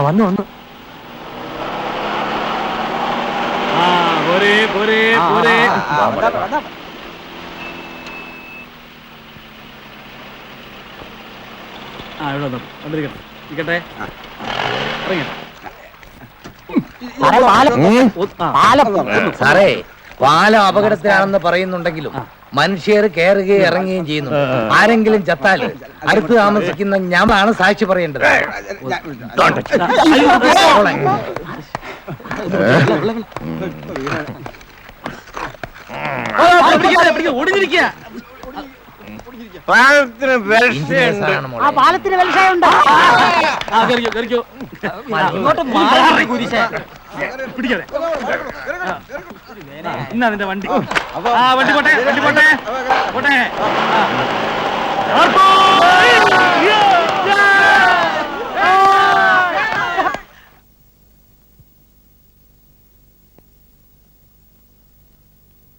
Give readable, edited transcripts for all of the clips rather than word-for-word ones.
വന്നു സാറേ, പാലം അപകടത്തിലാണെന്ന് പറയുന്നുണ്ടെങ്കിലും മനുഷ്യർ കയറുകയും ഇറങ്ങുകയും ചെയ്യുന്നു. ആരെങ്കിലും ചത്താല് അടുത്ത് താമസിക്കുന്ന ഞാനാണ് സാക്ഷി പറയേണ്ടത്. പാലത്തിന് വെൽഷയുണ്ട്. ഇന്നതിന്റെ വണ്ടി വണ്ടി പോട്ടെ വണ്ടി പോട്ടെ പോട്ടെ.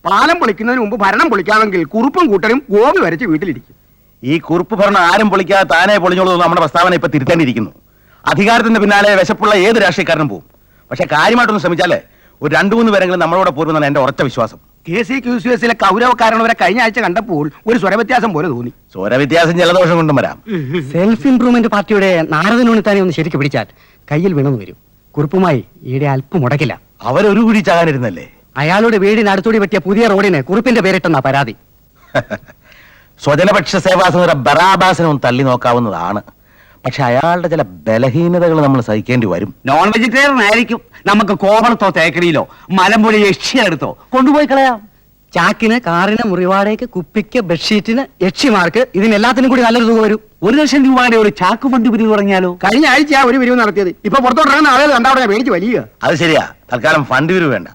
പാലം പൊളിക്കുന്നതിന് മുമ്പ് ഭരണം പൊളിക്കാമെങ്കിൽ കുറുപ്പും കൂട്ടരും ഗോപി വരച്ച് വീട്ടിലിരിക്കും. ഈ കുറുപ്പ് ഭരണം ആരും പൊളിക്കാതെ താനെ പൊളിഞ്ഞോളൂ. നമ്മുടെ പ്രസ്താവന ഇപ്പൊ തിരുത്തേണ്ടിയിരിക്കുന്നു. അധികാരത്തിന്റെ പിന്നാലെ വിശപ്പുള്ള ഏത് രാഷ്ട്രീയക്കാരനും പോകും. പക്ഷെ കാര്യമായിട്ടൊന്ന് ശ്രമിച്ചാലേ ഒരു 2-3 പേരെങ്കിലും നമ്മളോട് പോരുമെന്നാണ് എന്റെ ഉറച്ച വിശ്വാസം. KCQCS കൗരവക്കാരണവരെ കഴിഞ്ഞ ആഴ്ച കണ്ടപ്പോൾ ഒരു സ്വരവ്യത്യാസം പോലെ തോന്നി. സ്വരവ്യത്യാസം ജലദോഷം കൊണ്ടും വരാം. സെൽഫ് ഇംപ്രൂവ്മെന്റ് പാർട്ടിയുടെ നാരദനോണിത്താനെ ഒന്ന് ശരിക്കും പിടിച്ചാൽ കയ്യിൽ വീണെന്ന് വരും. കുറുപ്പുമായി ഈടെ അല്പം മുടക്കില്ല. അവരൊരു കുഴി ചാകാനിരുന്നല്ലേ. അയാളുടെ വീടിന് അടുത്തോടി പറ്റിയ പുതിയ റോഡിന് കുറുപ്പിന്റെ പേരിട്ടെന്നാ പരാതി. സ്വജനപക്ഷ സേവാസന ബറാബാസിനും തള്ളി നോക്കാവുന്നതാണ്. പക്ഷെ അയാളുടെ ചില ബലഹീനതകൾ നമ്മൾ സഹിക്കേണ്ടി വരും. നോൺ വെജിറ്റേറിയൻ ആയിരിക്കും. നമുക്ക് കോവളത്തോ തേക്കടിയിലോ മലമ്പുഴ യക്ഷിയെടുത്തോ കൊണ്ടുപോയി കളയാം. ചാക്കിന്, കാറിന്, മുറിവാടയ്ക്ക്, കുപ്പിക്ക്, ബെഡ്ഷീറ്റിന്, യക്ഷിമാർക്ക്, ഇതിനെല്ലാത്തിനും കൂടി നല്ലൊരു തുക വരും. 1,00,000 രൂപയുടെ ഒരു ചാക്ക് ഫണ്ട് പിരിവ് തുടങ്ങിയാലോ? കഴിഞ്ഞ ആഴ്ച ഒരു പിരിവ് നടത്തിയത്. ഇപ്പൊ പുറത്തോട്ടിറങ്ങുന്ന ആളുകൾ കണ്ടവിടെ മേടിച്ച് വലിയ. അത് ശരിയാ. തൽക്കാലം ഫണ്ട് പിരിവ് വേണ്ട.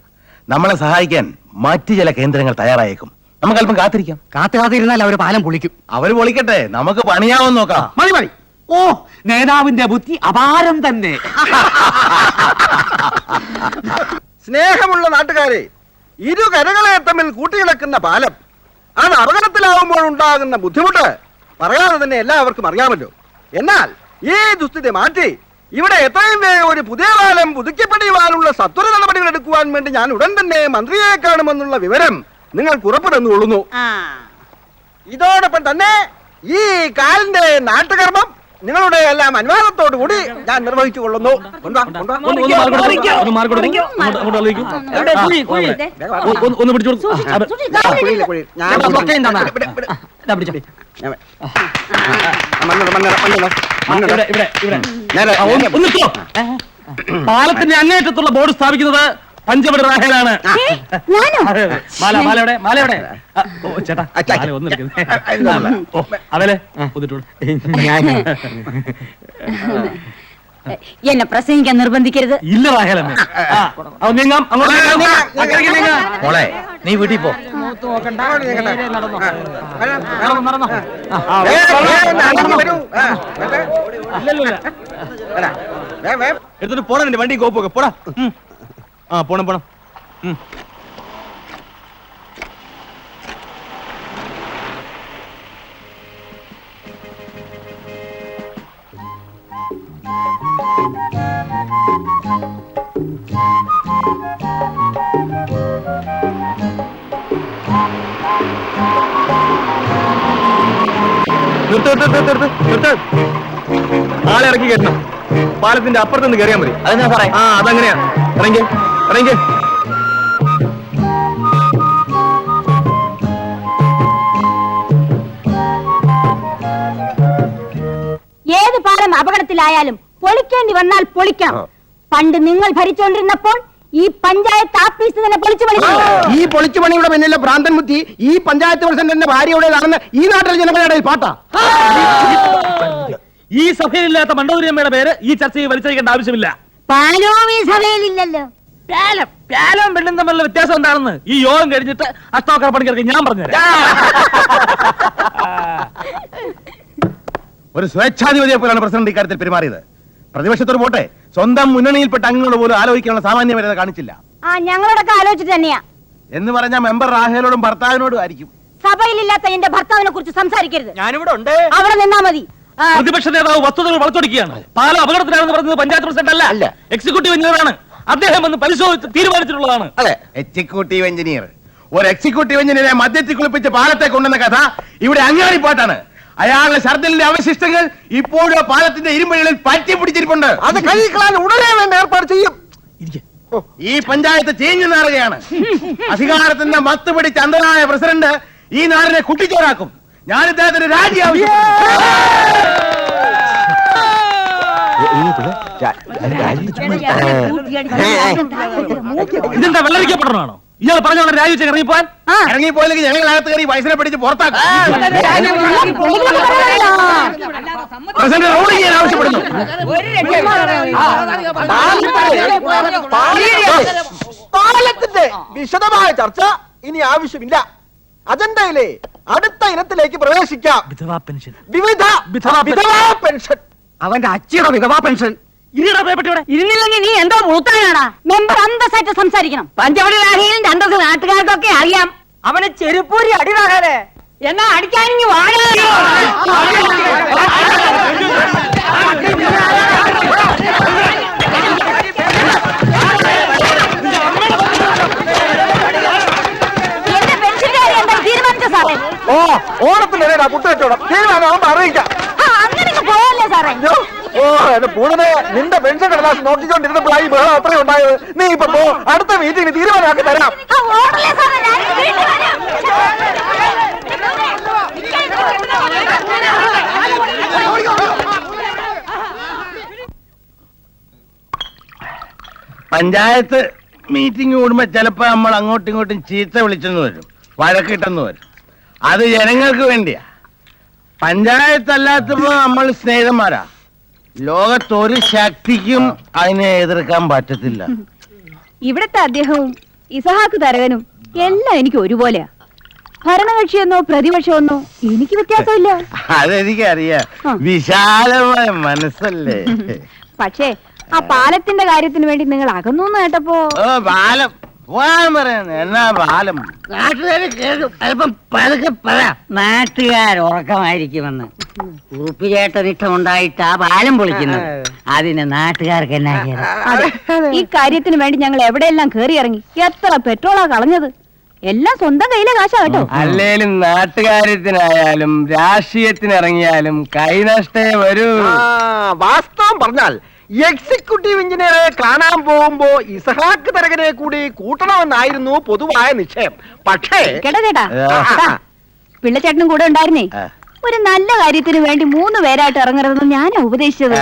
നമ്മളെ സഹായിക്കാൻ മറ്റു ചില കേന്ദ്രങ്ങൾ തയ്യാറായേക്കും. നമുക്ക് അല്പം കാത്തിരിക്കാം. കാത്തിരുന്നാൽ അവർ പാലം പൊളിക്കും. അവര് പൊളിക്കട്ടെ, നമുക്ക് പണിയാവെന്ന് നോക്കാം. മതി മതി. ഓ, നേതാവിന്റെ ബുദ്ധി അപാരം തന്നെ. സ്നേഹമുള്ള നാട്ടുകാരെ, ഇരുകരകളെ തമ്മിൽ കൂട്ടിയിളക്കുന്ന പാലം അത് അപകടത്തിലാവുമ്പോൾ ഉണ്ടാകുന്ന ബുദ്ധിമുട്ട് പറയാതെ തന്നെ എല്ലാവർക്കും അറിയാമല്ലോ. എന്നാൽ ഈ ദുസ്ഥിതി മാറ്റി ഇവിടെ എത്രയും വേഗം ഒരു പുതിയ പാലം പുതുക്കിപ്പണിയുവാനുള്ള സത്വര നടപടികൾ എടുക്കുവാൻ വേണ്ടി ഞാൻ ഉടൻ തന്നെ മന്ത്രിയെ കാണുമെന്നുള്ള വിവരം നിങ്ങൾക്ക് ഉറപ്പ് തന്നുകൊള്ളുന്നു. ഇതോടൊപ്പം തന്നെ ഈ കാലിന്റെ നാട്ടുകർമ്മം നിങ്ങളുടെ എല്ലാം അനുവാദത്തോടു കൂടി ഞാൻ നിർവഹിച്ചു കൊള്ളുന്നു. പാലത്തിന്റെ അങ്ങേറ്റത്തുള്ള ബോർഡ് സ്ഥാപിക്കുന്നത് പഞ്ചവടി റാഹേലാണ്. ചേട്ടാ അതല്ലേ എന്നെ പ്രസംഗിക്കാൻ നിർബന്ധിക്കരുത്. ഇല്ല റാഹേലമ്മേ, മോളെ നീ വീട്ടിൽ പോ. എടുത്തിട്ട് പോണം. എന്റെ വണ്ടി കോപ്പൊക്കെ പോടാ. പോണം പോണം. ആളെ ഇറക്കി കയറ്റണം. പാലത്തിന്റെ അപ്പുറത്തുനിന്ന് കയറിയാൽ മതി. അതെന്നാ പറയാം. അതങ്ങനെയാ. ഇറങ്ങി ഇറങ്ങി. ഏത് പാലം അപകടത്തിലായാലും പൊളിക്കേണ്ടി വന്നാൽ പൊളിക്കണം. പണ്ട് നിങ്ങൾ ഭരിച്ചുകൊണ്ടിരുന്നപ്പോൾ ഈ പഞ്ചായത്ത് ആഫീസ് തന്നെ പൊളിച്ചു പണി. ഈ പൊളിച്ചു പണിയുടെ പിന്നിലെ ഭ്രാന്തൻ ബുദ്ധി ഈ പഞ്ചായത്ത് പ്രസിഡന്റിന്റെ ഭാര്യയുടേതാണെന്ന് ഈ നാട്ടിലെ ജനങ്ങളുടെ പാട്ടാ. ഈ സഭയിലില്ലാത്ത മണ്ടൂരിയമ്മയുടെ പേര് ഈ ചർച്ചയിൽ വലിച്ചഴിക്കേണ്ട ആവശ്യമില്ല. പാലവും ഈ സഭയിലില്ലല്ലോ. പ്യാലവും പെണ്ണും തമ്മിലുള്ള വ്യത്യാസം എന്താണെന്ന് ഈ യോഗം കഴിഞ്ഞിട്ട് അഷ്ടോക്കർ പണിക്കിറക്കി ഞാൻ പറഞ്ഞുതരാം. ഒരു സ്വേച്ഛാധിപതിയെ പോലാണ് പ്രസിഡന്റ് ഇക്കാര്യത്തിൽ പെരുമാറിയത്. പ്രതിപക്ഷത്തോട് പോട്ടെ, സ്വന്തം മുന്നണിയിൽപ്പെട്ട അംഗങ്ങളോട് പോലും ആലോചിക്കാനുള്ള സാമാന്യ മര്യാദ കാണിച്ചില്ല. ഞങ്ങളോടൊക്കെ ആലോചിച്ചിട്ട് തന്നെയാ എന്ന് പറഞ്ഞാൽ മെമ്പർ റാഹേലോടും ഭർത്താവിനോടും ആയിരിക്കും. സഭയിലില്ലാത്ത എന്റെ ഭർത്താവിനെ കുറിച്ച് സംസാരിക്കരുത്. ഞാനിവിടെ ഉണ്ട്. അവിടെ നിന്നാ മതി. പ്രതിപക്ഷ നേതാവ് വസ്തുതകൾ വളച്ചൊടിക്കുകയാണ്. പാലം അപകടത്തിലാണെന്ന് പറഞ്ഞത് പഞ്ചായത്ത് പ്രസിഡന്റ് അല്ല, എക്സിക്യൂട്ടീവ് എഞ്ചിനീയറാണ്. അദ്ദേഹം വന്ന് പരിശോധിച്ച് തീരുമാനിച്ചിട്ടുള്ളതാണ്. അതെ, എക്സിക്യൂട്ടീവ് എഞ്ചിനീയർ ഒരു എക്സിക്യൂട്ടീവ് എഞ്ചിനീയറെ മദ്യത്തിൽ കുളിപ്പിച്ച് പാലത്തെ കൊണ്ടുവന്ന കഥ ഇവിടെ അങ്ങാടിപ്പാട്ടാണ്. അയാളുടെ ഛർദ്ദലിന്റെ അവശിഷ്ടങ്ങൾ ഇപ്പോഴും പാലത്തിന്റെ ഇരുമ്പഴികളിൽ പറ്റി പിടിച്ചിരിപ്പുണ്ട്. അത് കഴിക്കാൻ ഉടനെ വേണ്ട ഏർപ്പാട് ചെയ്യും. ഈ പഞ്ചായത്ത് ചീഞ്ഞു നാറുകയാണ്. അധികാരത്തിന്റെ മത്ത് പിടിച്ച അന്ധനായ പ്രസിഡന്റ് ഈ നാടിനെ കുട്ടിച്ചോറാക്കും. ഞാൻ ഇദ്ദേഹത്തിന് രാജി ഇതെന്താ വെള്ളരിക്കപ്പെടണമാണോ? ഇയാൾ പറഞ്ഞോളെ രാജിവെച്ച് ഇറങ്ങിപ്പോൻ. ഇറങ്ങിപ്പോയില്ലെങ്കിൽ ഞങ്ങൾ അകത്ത് കയറി വയസ്സിനെ പിടിച്ച് പുറത്താക്കും. പ്രസിഡന്റ് റോഡ് ചെയ്യാൻ ആവശ്യപ്പെടുന്നു. പാലത്തിന്റെ വിശദമായ ചർച്ച ഇനി ആവശ്യമില്ല. അജണ്ടയിലെ അടുത്ത ഇനത്തിലേക്ക് പ്രവേശിക്കാം. വിധവാ പെൻഷൻ. വിവിധ വിധവാ പെൻഷൻ. അവന്റെ അച്ഛയുടെ വിധവാ പെൻഷൻ. ഇരുന്നില്ലെങ്കിൽ നീ എന്തോ മൂത്താനാടാ. മെമ്പർ അന്തസ്സായിട്ട് സംസാരിക്കണം. പഞ്ചവടി രാഹേലിന്റെ അന്തസ് നാട്ടുകാർക്കൊക്കെ അറിയാം. അവനെ ചെരുപ്പൂരി അടിവാകാതെ എന്നാ അടിക്കാനിങ്ങി വാഴ. എന്റെ പെൻഷൻകാരി എന്താ തീരുമാനിച്ച സാറേ? ഓ, ഓണത്തിനിടയിലാ പുട്ടുകച്ചവടം. തീരുമാനം അറിയിക്കാം. അങ്ങനെ പോയല്ലേ സാറേ? ഓ, എന്റെ പൂതനെ, നിന്റെ പെൻഷൻ കടലാസ് നോക്കിക്കൊണ്ടിരുന്നപ്പോഴായി ബഹളം അത്രയും ഉണ്ടായത്. നീ ഇപ്പൊ പോ, അടുത്ത മീറ്റിംഗിന് തീരുമാനമാക്കി തരാം. ഓടല്ലേ സാറേ? ഞാൻ വീട്ടിൽ വരാം. പഞ്ചായത്ത് മീറ്റിംഗ് കൂടുമ്പോ ചിലപ്പോ നമ്മൾ അങ്ങോട്ടും ഇങ്ങോട്ടും ചീത്ത വിളിച്ചെന്ന് വരും, വഴക്കിട്ടെന്ന് വരും. അത് ജനങ്ങൾക്ക് വേണ്ടിയാ. പഞ്ചായത്ത് അല്ലാത്തപ്പോ നമ്മൾ സ്നേഹിതന്മാരാ. ലോകത്തൊരു ശക്തിക്കും അതിനെ എതിർക്കാൻ പറ്റത്തില്ല. ഇവിടത്തെ അദ്ദേഹവും ഇസഹാക്ക് തരകനും എല്ലാം എനിക്ക് ഒരുപോലെയാ. ഭരണകക്ഷിയെന്നോ പ്രതിപക്ഷമെന്നോ എനിക്ക് വ്യത്യാസമില്ല. അതെനിക്കറിയാം, വിശാലമായ മനസ്സല്ലേ. പക്ഷേ ആ പാലത്തിന്റെ കാര്യത്തിന് വേണ്ടി നിങ്ങൾ അകന്നു കേട്ടപ്പോ ഓ, പാലം പോകാൻ പറയുന്നത് എന്നാ പാലം? നാട്ടുകാർ ഉറക്കമായിരിക്കുമെന്ന് ഉറുപ്പിചേട്ടൻ ഇഷ്ടമുണ്ടായിട്ട് ആ പാലം പൊളിക്കുന്നത്. അതിന് നാട്ടുകാർക്ക് എന്നാ കേട്? അതെ, ഈ കാര്യത്തിന് വേണ്ടി ഞങ്ങൾ എവിടെയെല്ലാം കേറി ഇറങ്ങി. എത്ര പെട്രോളാ കളഞ്ഞത്. എല്ലാം സ്വന്തം കയ്യിലെ കാശാ കേട്ടോ. അല്ലേലും നാട്ടുകാര്യത്തിനായാലും രാഷ്ട്രീയത്തിനിറങ്ങിയാലും കൈനഷ്ടേ വരൂ. വാസ്തവം പറഞ്ഞാൽ എക്സിക്യൂട്ടീവ് എഞ്ചിനീയറെ കാണാൻ പോകുമ്പോ ഇസഹാക്ക് തരകനെ കൂടി കൂട്ടണമെന്നായിരുന്നു പൊതുവായ നിശ്ചയം. പക്ഷേ കേട്ടാ പിള്ളച്ചേട്ടനും കൂടെ ഉണ്ടായിരുന്നേ. ഒരു നല്ല കാര്യത്തിന് വേണ്ടി 3 പേരായിട്ട് ഇറങ്ങരുതെന്ന് ഞാനാ ഉപദേശിച്ചത്.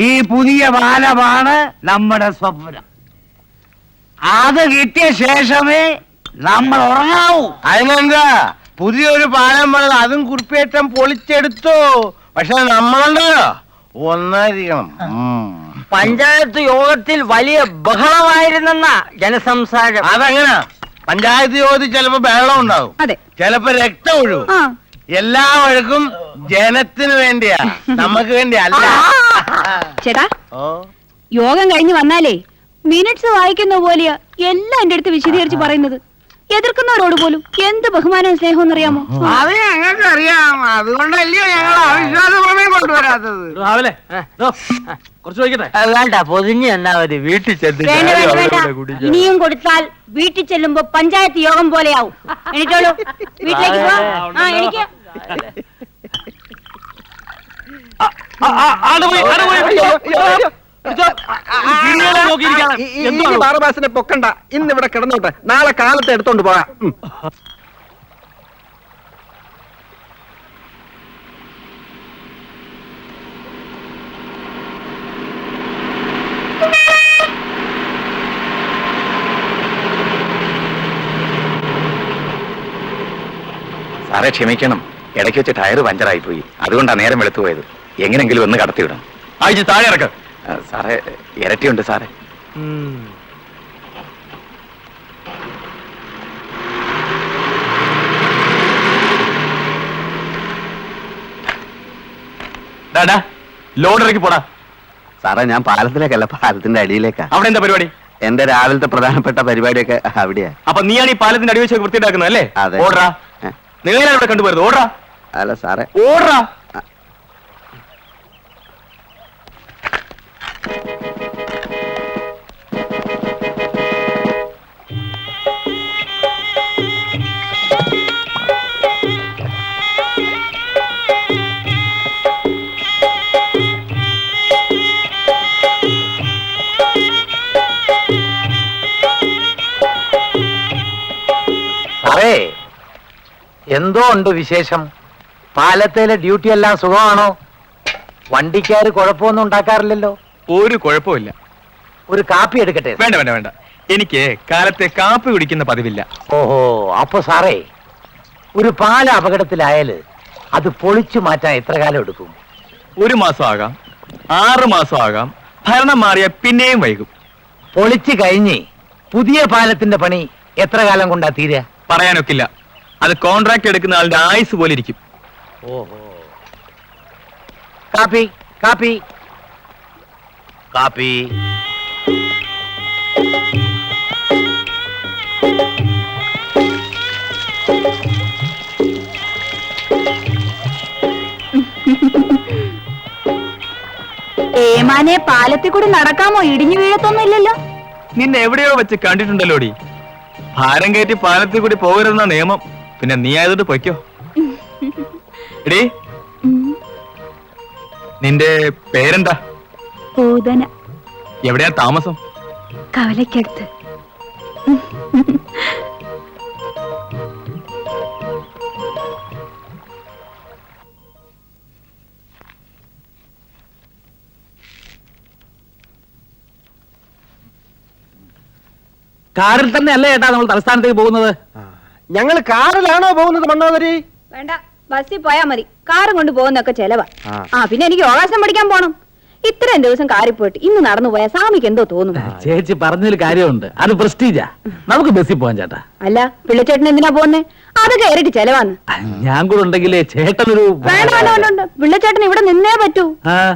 ഈ പുതിയ പാലമാണ് നമ്മുടെ സ്വപ്നം. അത് കിട്ടിയ ശേഷമേ നമ്മൾ ഉറങ്ങാവൂ. അതിനെന്താ, പുതിയൊരു പാലം പണിത് അതും കുറിപ്പേറ്റം പൊളിച്ചെടുത്തോ. പക്ഷെ നമ്മളുണ്ടല്ലോ ഒന്നായിരിക്കണം. പഞ്ചായത്ത് യോഗത്തിൽ വലിയ ബഹളമായിരുന്നെന്ന ജനസംസാരം. അതെങ്ങനാ? പഞ്ചായത്ത് യോഗത്തിൽ ചിലപ്പോ ബഹളം ഉണ്ടാവും, അതെ, ചിലപ്പോ രക്തം ഒഴുകും. ആ എല്ലാ വഴക്കും ജനത്തിന് വേണ്ടിയാ, നമുക്ക് വേണ്ടി അല്ല. ചേട്ടാ, ഓ, യോഗം കഴിഞ്ഞ് വന്നാലേ മിനിറ്റ്സ് വായിക്കുന്ന പോലെയാ എല്ലാം എന്റെ അടുത്ത് വിശദീകരിച്ച് പറയുന്നത്. എതിർക്കുന്നവരോട് പോലും എന്ത് ബഹുമാനവും സ്നേഹവും എന്നറിയാമോ? അത് ഞങ്ങൾക്ക് അറിയാം. അതുകൊണ്ടല്ലയോ ഞങ്ങൾ അവിശ്വാസ പ്രമേയം കൊണ്ടുവരാത്തത്. രാവിലെ കുറച്ച് ചോദിക്കട്ടെ. വേണ്ട, പൊതിഞ്ഞ് എന്നാ മതി. വീട്ടിൽ വേണ്ട വേണ്ട വേണ്ട, ഇനിയും കൊടുത്താൽ വീട്ടിൽ ചെല്ലുമ്പോ പഞ്ചായത്ത് യോഗം പോലെയാവും. എണീറ്റോളൂ, വീട്ടിലേക്ക് പോവാം. ആ എനിക്ക് ബാറബാസിനെ പൊക്കണ്ട, ഇന്നിവിടെ കിടന്നോട്ടെ, നാളെ കാലത്ത് എടുത്തോണ്ട് പോകാം. സാറേ ക്ഷമിക്കണം, ഇടയ്ക്ക് വെച്ച് ടയർ പഞ്ചറായി പോയി. അതുകൊണ്ടാണ് നേരം വെളുത്തു പോയത്. എങ്ങനെങ്കിലും ഒന്ന് കടത്തിവിടാം. ആഴ്ച താഴെ ഇറക്കാം. സാറേ, ഇരട്ടിയുണ്ട് സാറേ. ലോഡ് ഇറക്കി പോടാ. സാറേ, ഞാൻ പാലത്തിലേക്കല്ല, പാലത്തിന്റെ അടിയിലേക്കാ. അവിടെ എന്താ പരിപാടി? എന്റെ രാവിലത്തെ പ്രധാനപ്പെട്ട പരിപാടിയൊക്കെ അവിടെയാ. അപ്പൊ നീയാണ് ഈ പാലത്തിന്റെ അടിവശം വൃത്തിയിട്ടാക്കുന്നത് അല്ലേ? അതെ. ഓടാ, നിങ്ങളെ ഇവിടെ കണ്ടുപോയത്. ഓടാ. അല്ല സാറേ ഓടാ. സാറേ, എന്തോ ഉണ്ട് വിശേഷം? പാലത്തേലെ ഡ്യൂട്ടി എല്ലാം സുഖമാണോ? വണ്ടിക്കാര് കുഴപ്പമൊന്നും ഉണ്ടാക്കാറില്ലല്ലോ. ഒരു കുഴപ്പമില്ല. ഒരു കാപ്പി എടുക്കട്ടെ? വേണ്ട വേണ്ട വേണ്ട, എനിക്ക് കാലത്തെ കാപ്പി കുടിക്കുന്ന പതിവില്ല. ഓഹോ, അപ്പൊ സാറേ, ഒരു പാല അപകടത്തിലായാല് അത് പൊളിച്ചു മാറ്റാൻ എത്ര കാലം എടുക്കും? 1 മാസം ആകാം, 6 മാസം ആകാം. ഭരണം മാറിയ പിന്നെയും വൈകും. പൊളിച്ചു കഴിഞ്ഞ് പുതിയ പാലത്തിന്റെ പണി എത്ര കാലം കൊണ്ടാ തീരുക? പറയാനൊക്കില്ല. അത് കോൺട്രാക്ട് എടുക്കുന്ന ആളുടെ ആയുസ് പോലെ ഇരിക്കും. ഓഹോ. കാപ്പി കാപ്പി കാപ്പി. ഏമാനെ, പാലത്തിൽ കൂടി നടക്കാമോ? ഇടിഞ്ഞു വീഴത്തൊന്നും ഇല്ലല്ലോ. നിന്നെ എവിടെയോ വെച്ച് കണ്ടിട്ടുണ്ടല്ലോടി. ഭാരം കയറ്റി പാലത്തിൽ കൂടി പോകരുതെന്ന നിയമം. പിന്നെ നീ ആയതുകൊണ്ട് പൊയ്ക്കോ. എടീ, നിന്റെ പേരെന്താ? പൂതന. എവിടെയാ താമസം? കവലയ്ക്കടുത്ത്. കാറിൽ തന്നെ അല്ലേ ചേട്ടാ നമ്മൾ തലസ്ഥാനത്തേക്ക് പോകുന്നത്? ഞങ്ങൾ കാറിലാണോ പോകുന്നത് മണ്ണോദരി? വേണ്ട, ബസ്സിൽ പോയാ മതി. കാറും കൊണ്ട് പോകുന്നൊക്കെ ചെലവാ. പിന്നെ എനിക്ക് യോഗാസനം പഠിക്കാൻ പോണം. ഇത്രയും ദിവസം കാറിൽ പോയിട്ട് ഇന്ന് നടന്നു പോയാ സ്വാമിക്ക് എന്തോ തോന്നും. ചേച്ചി പറഞ്ഞതിൽ കാര്യമുണ്ട്. അത് പ്രസ്റ്റീജാ. നമുക്ക് ബസ്സിൽ പോവാൻ ചേട്ടാ. അല്ല, പിള്ളച്ചേട്ടൻ എന്തിനാ പോകുന്നേ? അതൊക്കെ ഇരട്ടി ചെലവാന്ന്. ഞാൻ കൂടെ ഉണ്ടെങ്കിലേ ചേട്ടനൊരു വേണ്ട വേണ്ട വേണ്ട, പിള്ളച്ചേട്ടൻ ഇവിടെ നിന്നേ പറ്റൂ.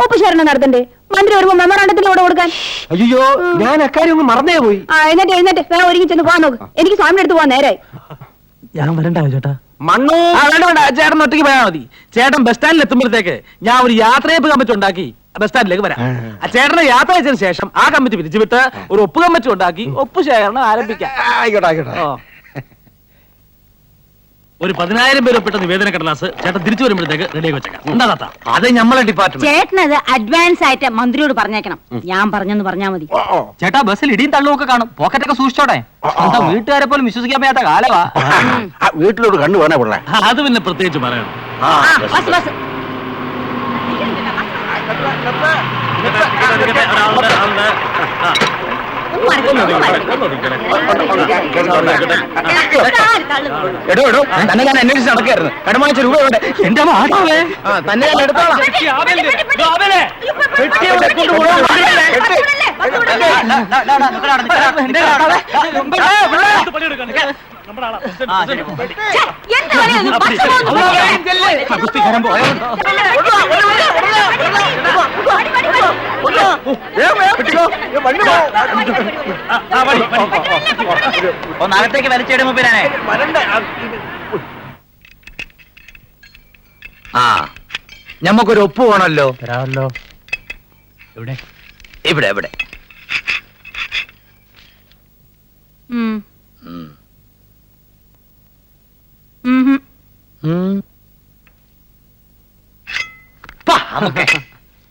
ഒപ്പുശരണം നടത്തണ്ടേ? മന്ത്രി വരുമ്പോ മെമ്മറാണ്ടത്തിന് ഇവിടെ കൊടുക്കാൻ. അയ്യോ, ഞാൻ അക്കാര്യം ഒന്ന് മറന്നേ പോയി. എഴുന്നേറ്റ് വേറെ ഒരുങ്ങി ചെന്ന് പോവാൻ നോക്ക്. എനിക്ക് സ്വാമിയുടെ അടുത്ത് പോവാൻ നേരായി. ഞാൻ വരണ്ടായോ ചേട്ടാ? മണ്ണു വേണ്ട വേണ്ട, ചേട്ടൻ ഒറ്റയ്ക്ക് പോയാൽ മതി. ചേട്ടൻ ബസ് സ്റ്റാൻഡിൽ എത്തുമ്പോഴത്തേക്ക് ഞാൻ ഒരു യാത്രയപ്പ് കമ്മിറ്റി ഉണ്ടാക്കി ബസ് സ്റ്റാൻഡിലേക്ക് വരാം. ചേട്ടനെ യാത്ര അയച്ചതിന് ശേഷം ആ കമ്മിറ്റി പിരിച്ചുവിട്ട് ഒരു ഒപ്പ് കമ്മിറ്റി ഉണ്ടാക്കി ഒപ്പ് ശേഖരണം ആരംഭിക്കാം. ആയിക്കോട്ടെ ആയിക്കോട്ടെ. ഒരു 10,000 പേര് ഒപ്പിട്ട നിവേദന കടലാസ് ചേട്ടൻ തിരിച്ചു വരുമ്പോഴത്തേക്ക് റെഡിയാക്കി വെച്ചേക്കാം. എന്താ താത്ത? അത് നമ്മളെ ഡിപ്പാർട്ട്മെന്റ്. ചേട്ടനത് അഡ്വാൻസ് ആയിട്ട് മന്ത്രിയോട് പറഞ്ഞേക്കണം. ഞാൻ പറഞ്ഞെന്ന് പറഞ്ഞാ മതി. ചേട്ടാ, ബസ്സിൽ ഇടിയും തള്ളും ഒക്കെ കാണും. പോക്കറ്റൊക്കെ സൂക്ഷിച്ചോടെ. വീട്ടുകാരെ പോലും വിശ്വസിക്കാൻ പറ്റാത്ത കാലവാ. വീട്ടിലോട്ട് കണ്ടു വേണേ പിള്ളേ. അത് പിന്നെ പ്രത്യേകിച്ച് പറയണം. ബസ് ബസ് എടോ എടോ, തന്നെ ഞാൻ അന്വേഷിച്ച് നടക്കായിരുന്നു. കടമാണിച്ച രൂപ എവിടെ? എന്റെ മാതാവേ, തന്നെ ഞാൻ എടുത്തോളാം. ഒന്നകത്തേക്ക് വലിച്ചിടുമ്പോ പിന്നെ ഞമ്മക്കൊരു ഒപ്പ് വേണമല്ലോ. എവിടെ? ഇവിടെ എവിടെ?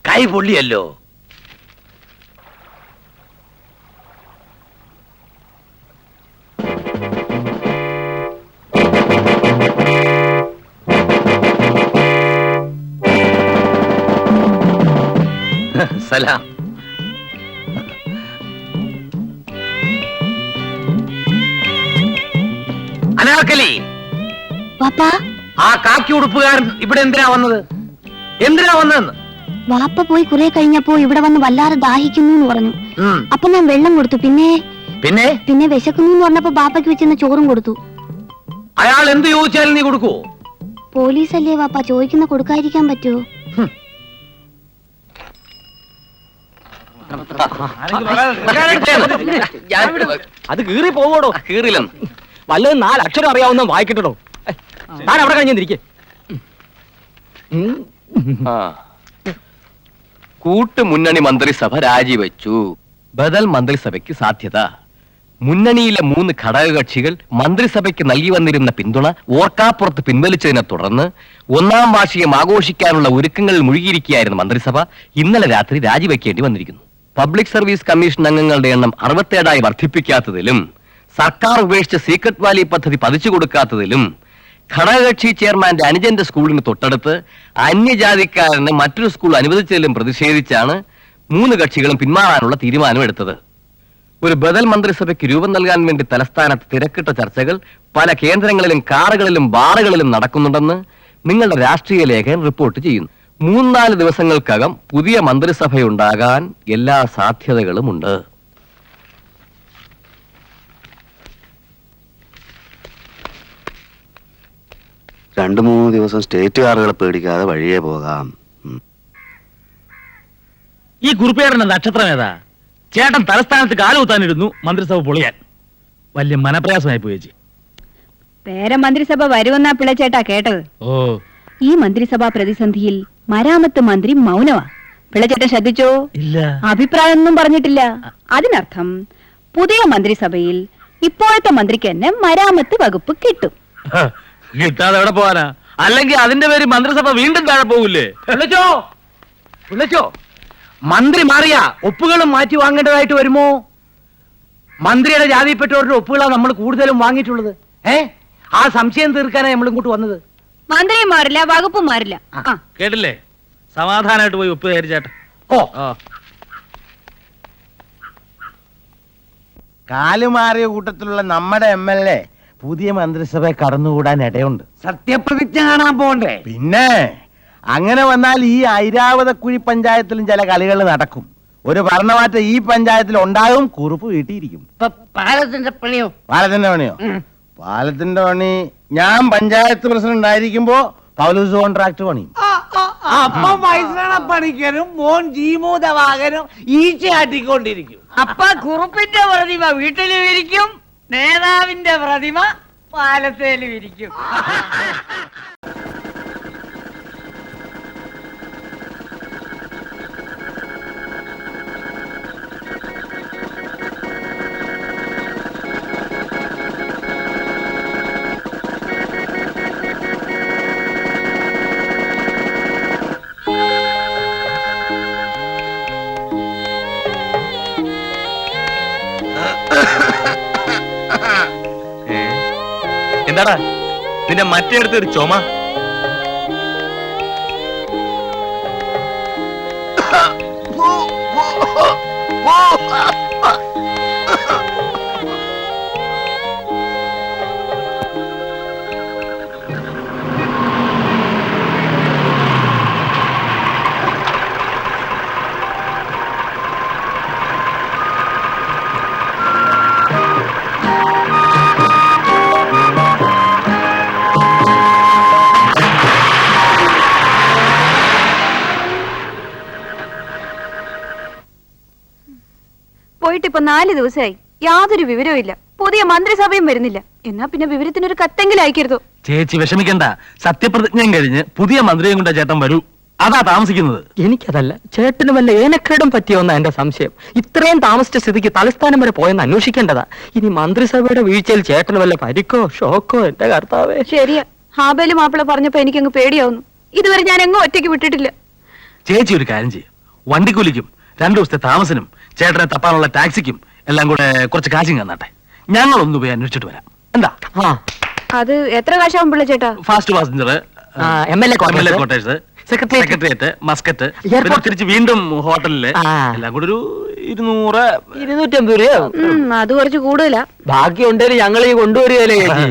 കൈ പൊള്ളിയല്ലോ. സലാം. അനാർക്കലി, വാപ്പാ, ആ കാക്കി ഉടുപ്പുകാരൻ ഇവിടെ എന്തിനാ വന്നത്? എന്തിനാ വന്നതെന്ന്? വാപ്പ പോയി കുറെ കഴിഞ്ഞപ്പോ ഇവിടെ വന്ന് വല്ലാതെ ദാഹിക്കുന്നു എന്ന് പറഞ്ഞു. അപ്പൊ ഞാൻ വെള്ളം കൊടുത്തു. പിന്നെ പിന്നെ പിന്നെ വിശക്കുന്നു എന്ന് പറഞ്ഞപ്പോ ബാപ്പയ്ക്ക് വെച്ചെന്ന് ചോറും കൊടുത്തു. അയാൾ എന്ത് ചോദിച്ചാലും നീ കൊടുക്കുവോ? പോലീസല്ലേ വാപ്പ, ചോദിക്കുന്ന കൊടുക്കാതിരിക്കാൻ പറ്റുമോ? അത് കീറി പോവോടോ? കീറില്ലെന്ന് വല്ലതും 4 അക്ഷരം അറിയാവുന്ന വായിക്കട്ടോ. ഞാൻ അവിടെ കഴിഞ്ഞിരിക്കെ. കൂട്ടുമുന്നണി മന്ത്രിസഭ രാജിവെച്ചു. ബദൽ മന്ത്രിസഭയ്ക്ക് സാധ്യത. മുന്നണിയിലെ 3 ഘടകകക്ഷികൾ മന്ത്രിസഭയ്ക്ക് നൽകി വന്നിരുന്ന പിന്തുണ ഓർക്കാപ്പുറത്ത് പിൻവലിച്ചതിനെ തുടർന്ന് 1-ാം വാർഷികം ആഘോഷിക്കാനുള്ള ഒരുക്കങ്ങളിൽ മുഴുകിയിരിക്കുകയായിരുന്ന മന്ത്രിസഭ ഇന്നലെ രാത്രി രാജിവെക്കേണ്ടി വന്നിരിക്കുന്നു. പബ്ലിക് സർവീസ് കമ്മീഷൻ അംഗങ്ങളുടെ എണ്ണം 67ആയി വർദ്ധിപ്പിക്കാത്തതിലും സർക്കാർ ഉപേക്ഷിച്ച സീക്രട്ട് വാലി പദ്ധതി പതിച്ചു കൊടുക്കാത്തതിലും ഘടകകക്ഷി ചെയർമാന്റെ അനുജന്റെ സ്കൂളിന് തൊട്ടടുത്ത് അന്യജാതിക്കാരന് മറ്റൊരു സ്കൂൾ അനുവദിച്ചതിലും പ്രതിഷേധിച്ചാണ് 3 കക്ഷികളും പിന്മാറാനുള്ള തീരുമാനമെടുത്തത്. ഒരു ബദൽ മന്ത്രിസഭയ്ക്ക് രൂപം നൽകാൻ വേണ്ടി തലസ്ഥാനത്ത് തിരക്കിട്ട ചർച്ചകൾ പല കേന്ദ്രങ്ങളിലും കാറുകളിലും ബാറുകളിലും നടക്കുന്നുണ്ടെന്ന് നിങ്ങളുടെ രാഷ്ട്രീയ ലേഖകൻ റിപ്പോർട്ട് ചെയ്യുന്നു. 3-4 ദിവസങ്ങൾക്കകം പുതിയ മന്ത്രിസഭയുണ്ടാകാൻ എല്ലാ സാധ്യതകളുമുണ്ട്. രണ്ടു 3 ദിവസം സ്റ്റേറ്റ് കാറുകളെ പേടിക്കാതെ വഴിയേ പോകാം. ഈ കുറിപ്പേറിന്റെ നക്ഷത്രം ഏതാ? ചേട്ടൻ തലസ്ഥാനത്ത് കാലുകുത്താനിരുന്നു മന്ത്രിസഭ പൊളിയാൻ. വലിയ മനപ്രയാസമായി പോയി ചേച്ചി. പേര മന്ത്രിസഭ വരുമെന്നാ പിള്ളച്ചേട്ടാ കേട്ടത്. ഓ, ഈ മന്ത്രിസഭാ പ്രതിസന്ധിയിൽ മരാമത്ത് മന്ത്രി മൗനമാ. പിള്ളച്ചേട്ടൻ ശ്രദ്ധിച്ചോ? ഇല്ല. അഭിപ്രായമൊന്നും പറഞ്ഞിട്ടില്ല. അതിനർത്ഥം പുതിയ മന്ത്രിസഭയിൽ ഇപ്പോഴത്തെ മന്ത്രിക്ക് തന്നെ മരാമത്ത് വകുപ്പ് കിട്ടും. കിട്ടാതെ എവിടെ പോവാനാ? അല്ലെങ്കിൽ അതിന്റെ പേര് മന്ത്രിസഭ വീണ്ടും താഴെ പോകൂലേ? വിളിച്ചോ മന്ത്രി മാറിയ ഒപ്പുകളും മാറ്റി വാങ്ങേണ്ടതായിട്ട് വരുമോ? മന്ത്രിയുടെ ജാതിപ്പെട്ടവരുടെ ഒപ്പുകളാണ് നമ്മൾ കൂടുതലും വാങ്ങിയിട്ടുള്ളത്. ആ സംശയം തീർക്കാനാണ് നമ്മൾ ഇങ്ങോട്ട് വന്നത്. മന്ത്രിയും മാറില്ല, വകുപ്പും മാറില്ല. കേട്ടില്ലേ? സമാധാനമായിട്ട് പോയി ഒപ്പ് ചേട്ടൻ. ഓ, കാലുമാറിയ കൂട്ടത്തിലുള്ള നമ്മുടെ MLA പുതിയ മന്ത്രിസഭയെ കടന്നുകൂടാൻ ഇടയുണ്ട്. സത്യപ്രതിജ്ഞ കാണാൻ പോണ്ടേ? പിന്നെ അങ്ങനെ വന്നാൽ ഈ ഐരാവതക്കുഴി പഞ്ചായത്തിലും ചില കളികൾ നടക്കും. ഒരു ഭരണമാറ്റം ഈ പഞ്ചായത്തിൽ ഉണ്ടാകും. കുറുപ്പ് വീട്ടിയിരിക്കും. പാലത്തിന്റെ പണിയോ? പാലത്തിന്റെ പണിയോ? പാലത്തിന്റെ പണി ഞാൻ പഞ്ചായത്ത് പ്രസിഡന്റ് ആയിരിക്കുമ്പോ പൗലൂസ് കോൺട്രാക്ട് പണിയും. അപ്പൊ വയസ്സണ പണിക്കരും മോൻ ജീമൂതവാകനും ഈച്ചയാട്ടിക്കൊണ്ടിരിക്കും. അപ്പൊ കുറുപ്പിന്റെ പ്രതിമ വീട്ടിലും ഇരിക്കും, നേതാവിന്റെ പ്രതിമ പാലത്തേലും ഇരിക്കും. എന്താടാ നിന്റെ മറ്റേ അടുത്തൊരു ചുമ? പോയിട്ട് ഇപ്പൊ 4 ദിവസമായി. യാതൊരു വിവരവും ഇല്ല. പുതിയ മന്ത്രിസഭയും വരുന്നില്ല. എന്നാ പിന്നെ വിവരത്തിനൊരു കത്തെങ്കിലും അയക്കരുതോ? ചേച്ചി വിഷമിക്കണ്ട. സത്യപ്രതിജ്ഞയും കഴിഞ്ഞ് പുതിയ മന്ത്രിയും കൊണ്ട് ചേട്ടൻ വരൂ. അതാ താമസിക്കുന്നത്. എനിക്കതല്ല, ചേട്ടന് വല്ല ഏനക്കേടും പറ്റിയോന്നാ എന്റെ സംശയം. ഇത്രയും താമസിച്ച സ്ഥിതിക്ക് തലസ്ഥാനം വരെ പോയെന്ന് അന്വേഷിക്കേണ്ടതാ. ഇനി മന്ത്രിസഭയുടെ വീഴ്ചയിൽ ചേട്ടന് വല്ല പരിക്കോ ഷോക്കോ? എന്റെ കർത്താവേ. ശരിയാ, ഹാബേല് മാപ്പിള പറഞ്ഞപ്പോ എനിക്കങ്ങ് പേടിയാവുന്നു. ഇതുവരെ ഞാൻ എങ്ങും ഒറ്റയ്ക്ക് വിട്ടിട്ടില്ല. ചേച്ചി ഒരു കാര്യം ചെയ്യും. വണ്ടിക്കൂലിക്കും 2 ദിവസത്തെ താമസനും ചേട്ടനെ തപ്പാനുള്ള ടാക്സിക്കും എല്ലാം കൂടെ കുറച്ച് കാശും തന്നാട്ടെ. ഞങ്ങളൊന്നു പോയി അന്വേഷിച്ചിട്ട് വരാം. എന്താ? അത് എത്ര കാശാവും പിള്ള ചേട്ടാ? Fast passenger, MLA quarters, secretariat, Muscat, പിന്നെ തിരിച്ച് വീണ്ടും ഹോട്ടലില് എല്ലാം കൂടെ ഒരു 200-250 രൂപ. അത് കുറച്ച് കൂടുതലാ. ബാക്കി ഉണ്ടെങ്കിൽ ഞങ്ങൾ ഈ കൊണ്ടുവരികയല്ലേ ചേച്ചി.